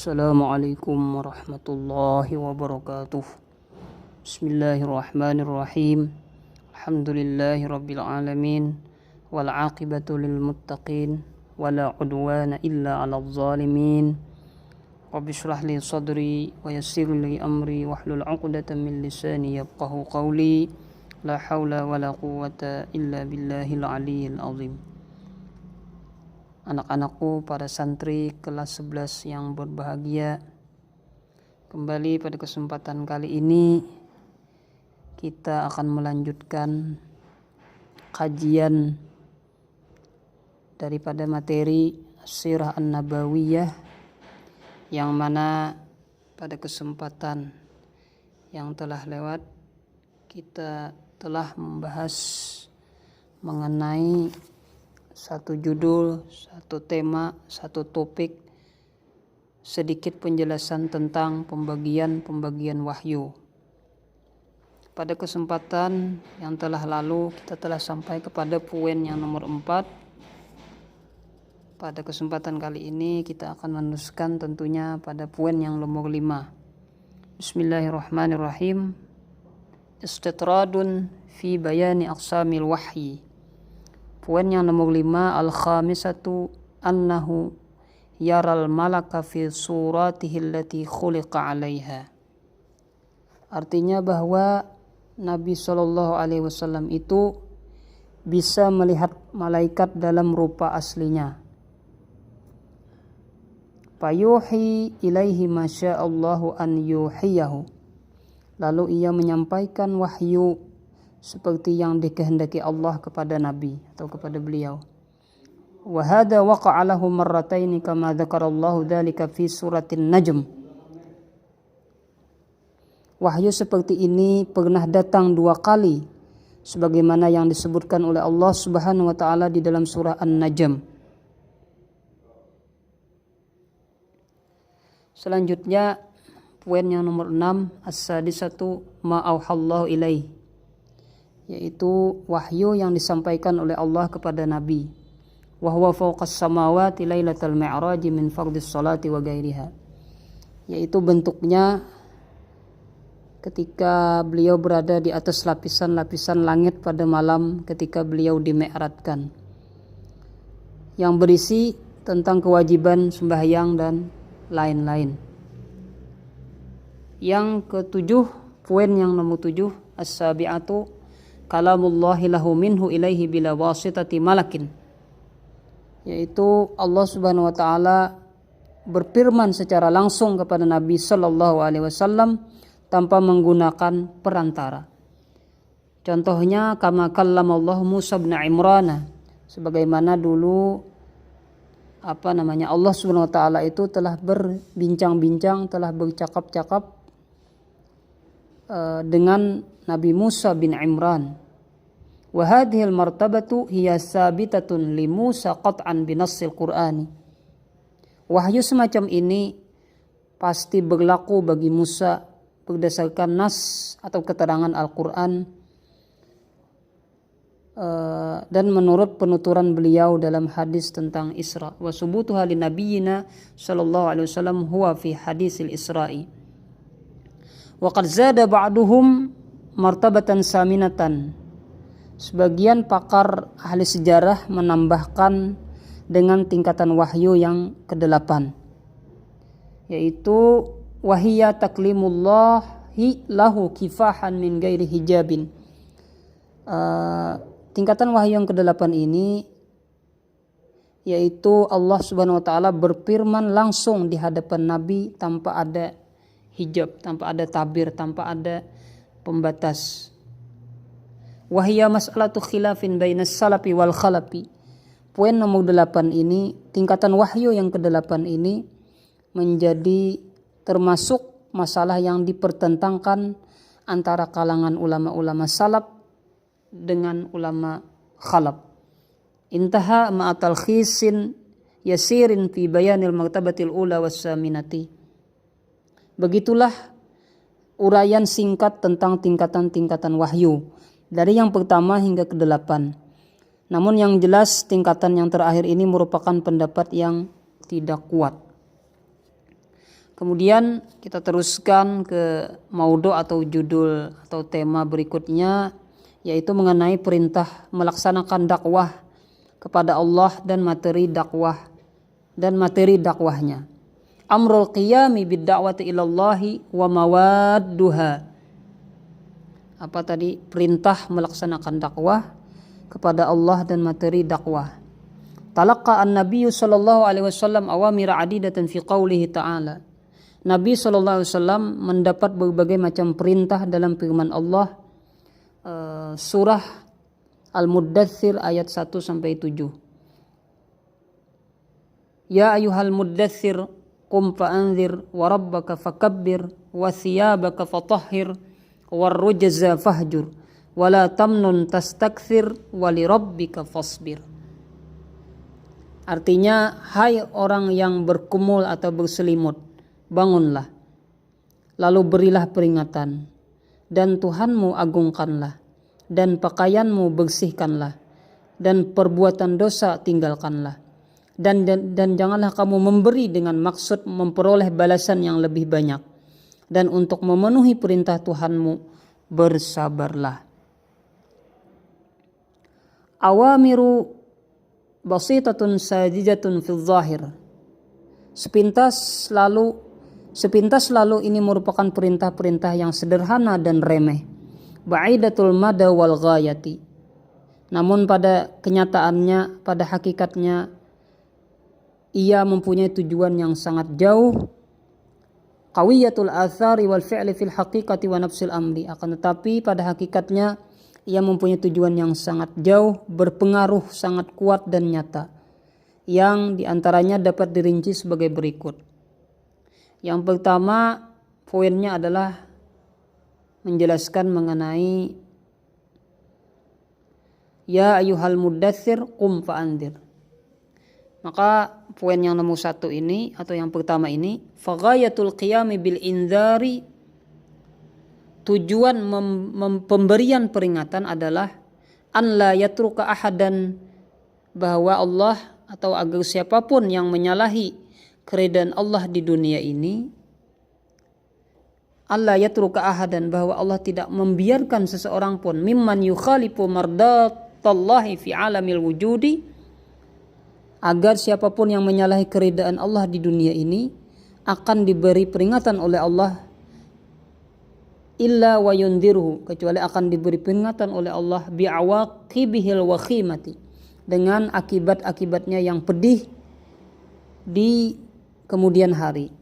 Assalamualaikum warahmatullahi wabarakatuh. Bismillahirrahmanirrahim. Alhamdulillahi rabbil alamin. Wal aqibatu lil muttaqin. Wala udwana illa 'alal zalimin. Rabbi shrah li sadri wa yassir li amri wahlul 'uqdatam min lisani yafqahu qawli. La haula wala quwwata illa billahil aliyyil azim. Anak-anakku, para santri kelas 11 yang berbahagia, kembali pada kesempatan kali ini kita akan melanjutkan kajian daripada materi Sirah An-Nabawiyah, yang mana pada kesempatan yang telah lewat kita telah membahas mengenai satu judul, satu tema, satu topik, sedikit penjelasan tentang pembagian wahyu. Pada kesempatan yang telah lalu kita telah sampai kepada poin yang nomor 4. Pada kesempatan kali ini kita akan meneruskan tentunya pada poin yang nomor 5. Bismillahirrahmanirrahim. Istitradun fi bayani aqsamil wahyi. Poin yang nomor 5, al-khamisatu annahu yaral malaka fi suratihi allati khuliqa 'alaiha. Artinya bahwa Nabi SAW itu bisa melihat malaikat dalam rupa aslinya. Fayuhi ilaihi masya'allahu an yuhiyahu. Lalu ia menyampaikan wahyu seperti yang dikehendaki Allah kepada Nabi atau kepada beliau. Wa hadza waqa'a lahu marrataini kama dzakarallahu dzalika fi suratin Najm. Wahyu seperti ini pernah datang 2 kali sebagaimana yang disebutkan oleh Allah Subhanahu wa taala di dalam surah An-Najm. Selanjutnya poin yang nomor 6, as-sadisatu ma auhallahu ilaihi, yaitu wahyu yang disampaikan oleh Allah kepada Nabi. Wa huwa fawqas samawati lailatal mi'raj min fardhis salati wa ghairiha. Yaitu bentuknya ketika beliau berada di atas lapisan-lapisan langit pada malam ketika beliau dimi'rajkan, yang berisi tentang kewajiban sembahyang dan lain-lain. Yang ketujuh, poin yang nomor 7, as-sabi'atu kalamullahi lahu minhu ilaihi bila wasitati malakin, yaitu Allah Subhanahu wa taala berfirman secara langsung kepada Nabi sallallahu alaihi wasallam tanpa menggunakan perantara. Contohnya kama kallamallahu Musa bin Imran, sebagaimana dulu Allah Subhanahu wa taala itu telah berbincang-bincang, telah bercakap-cakap dengan Nabi Musa bin Imran. Wa hadhil martabatu hiya sabitatun li Musa qat'an bi nassil Qur'ani. Wahyu semacam ini pasti berlaku bagi Musa berdasarkan nas atau keterangan Al-Qur'an, dan menurut penuturan beliau dalam hadis tentang Isra. Wa subutuha li nabiyyina sallallahu alaihi wasallam huwa fi hadisil Isra'i. Wa qad zada ba'duhum martabatan saminatan. Sebagian pakar ahli sejarah menambahkan dengan tingkatan wahyu yang ke-8, yaitu wahiyya taklimullahi lahu kifahan min ghairi hijabin. Tingkatan wahyu yang ke-8 ini yaitu Allah Subhanahu wa taala berfirman langsung di hadapan Nabi tanpa ada hijab, tanpa ada tabir, tanpa ada pembatas. Wahiyya mas'alatu khilafin bainas salafi wal khalafi. Poin nomor 8 ini, tingkatan wahyu yang ke-8 ini menjadi termasuk masalah yang dipertentangkan antara kalangan ulama-ulama salaf dengan ulama khalaf. Intaha ma'atal khisin yasirin fi bayanil martabatil ula wassaminati. Begitulah uraian singkat tentang tingkatan-tingkatan wahyu dari yang pertama hingga ke-8. Namun yang jelas tingkatan yang terakhir ini merupakan pendapat yang tidak kuat. Kemudian kita teruskan ke maudhu atau judul atau tema berikutnya, yaitu mengenai perintah melaksanakan dakwah kepada Allah dan materi dakwahnya. Amrul qiyami bid-da'wati ilallahi wa mawadduha. Apa tadi? Perintah melaksanakan dakwah kepada Allah dan materi dakwah. Talaqqa an-nabiy sallallahu alaihi wasallam awamira adidatan fi qoulihi ta'ala. Nabi sallallahu alaihi wasallam mendapat berbagai macam perintah dalam firman Allah, surah Al-Muddatsir ayat 1 sampai 7. Ya ayyuhal muddatsir qum fa'anzir wa rabbaka fakabbir wa thiyabaka fatahhir warrujza fahjur wala tamnun tastakthir walirabbika fasbir. Artinya, hai orang yang berkumul atau berselimut, bangunlah, lalu berilah peringatan, dan Tuhanmu agungkanlah, dan pakaianmu bersihkanlah, dan perbuatan dosa tinggalkanlah, dan janganlah kamu memberi dengan maksud memperoleh balasan yang lebih banyak, dan untuk memenuhi perintah Tuhanmu bersabarlah. Awamiru basitatun sajijatun fil zahir. Sepintas lalu ini merupakan perintah-perintah yang sederhana dan remeh. Ba'idatul mada wal ghayati. Namun pada kenyataannya, pada hakikatnya, ia mempunyai tujuan yang sangat jauh. Qawiyatul athari wal fi'li fil haqiqati wa nafsil amri. Akan tetapi pada hakikatnya ia mempunyai tujuan yang sangat jauh, berpengaruh sangat kuat dan nyata, yang diantaranya dapat dirinci sebagai berikut. Yang pertama, poinnya adalah menjelaskan mengenai ya ayyuhal muddatsir qum fa'anzir. Maka poin yang nomor 1 ini atau yang pertama ini, faghayatul qiyami bil inzari, tujuan pemberian peringatan adalah an la yatruka ahadan, bahwa Allah atau agar siapapun yang menyalahi keridaan Allah di dunia ini, Allah yatruka ahadan, bahwa Allah tidak membiarkan seseorang pun mimman yukhalifu mardatallahi fi alamil wujudi, agar siapapun yang menyalahi keridaan Allah di dunia ini akan diberi peringatan oleh Allah, illa wa yundirhu, kecuali akan diberi peringatan oleh Allah bi'awaqibihil wakhimati, dengan akibat-akibatnya yang pedih di kemudian hari.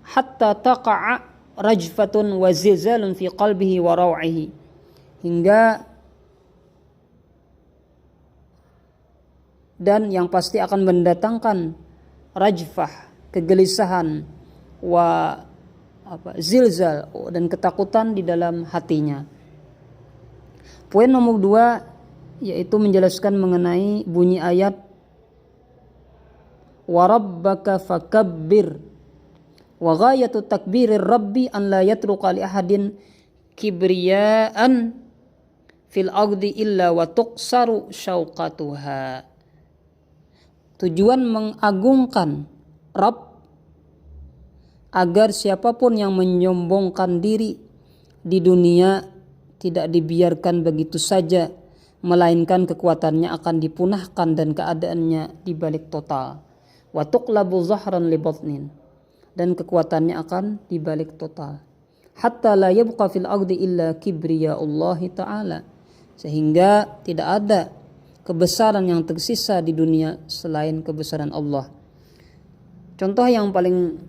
Hatta taqa'a rajfatun wa zilzalun fi qalbihi wa raw'ihi, hingga dan yang pasti akan mendatangkan rajfah, kegelisahan, wa zilzal, dan ketakutan di dalam hatinya. Poin nomor 2 yaitu menjelaskan mengenai bunyi ayat wa rabbaka fakabbir, wa ghayatu takbirir rabbi an la yatruqa li ahadin kibriyaan fil ardi illa wa tuqsaru syauqatuha. Tujuan mengagungkan Rabb agar siapapun yang menyombongkan diri di dunia tidak dibiarkan begitu saja, melainkan kekuatannya akan dipunahkan dan keadaannya dibalik total. Wa tuqlabu zahran li batnin, dan kekuatannya akan dibalik total. Hatta la yabqa fil ardi illa kibriya Allah ta'ala, sehingga tidak ada kebesaran yang tersisa di dunia selain kebesaran Allah. Contoh yang paling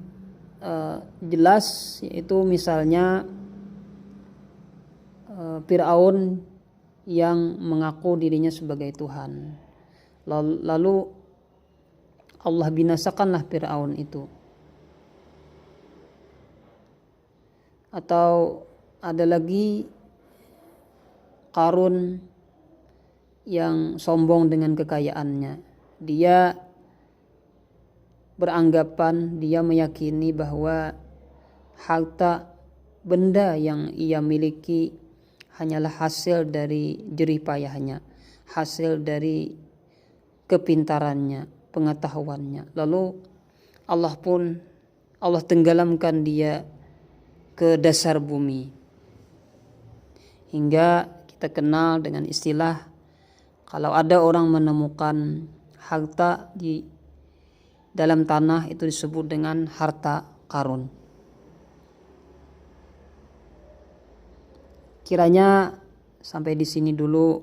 jelas yaitu misalnya Fir'aun yang mengaku dirinya sebagai Tuhan, lalu Allah binasakanlah Fir'aun itu. Atau ada lagi Qarun yang sombong dengan kekayaannya. Dia beranggapan, dia meyakini bahwa harta benda yang ia miliki hanyalah hasil dari jerih payahnya, hasil dari kepintarannya, pengetahuannya. Lalu Allah tenggelamkan dia ke dasar bumi. Hingga kita kenal dengan istilah kalau ada orang menemukan harta di dalam tanah itu disebut dengan harta karun. Kiranya sampai di sini dulu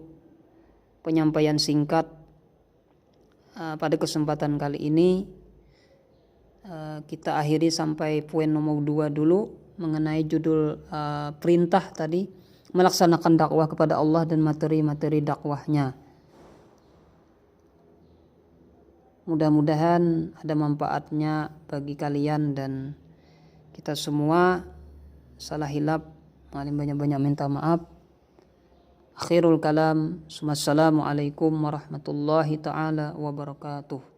penyampaian singkat pada kesempatan kali ini. Kita akhiri sampai poin nomor 2 dulu mengenai judul perintah tadi, melaksanakan dakwah kepada Allah dan materi-materi dakwahnya. Mudah-mudahan ada manfaatnya bagi kalian dan kita semua. Salah hilap, banyak-banyak minta maaf. Akhirul kalam, assalamualaikum warahmatullahi taala wabarakatuh.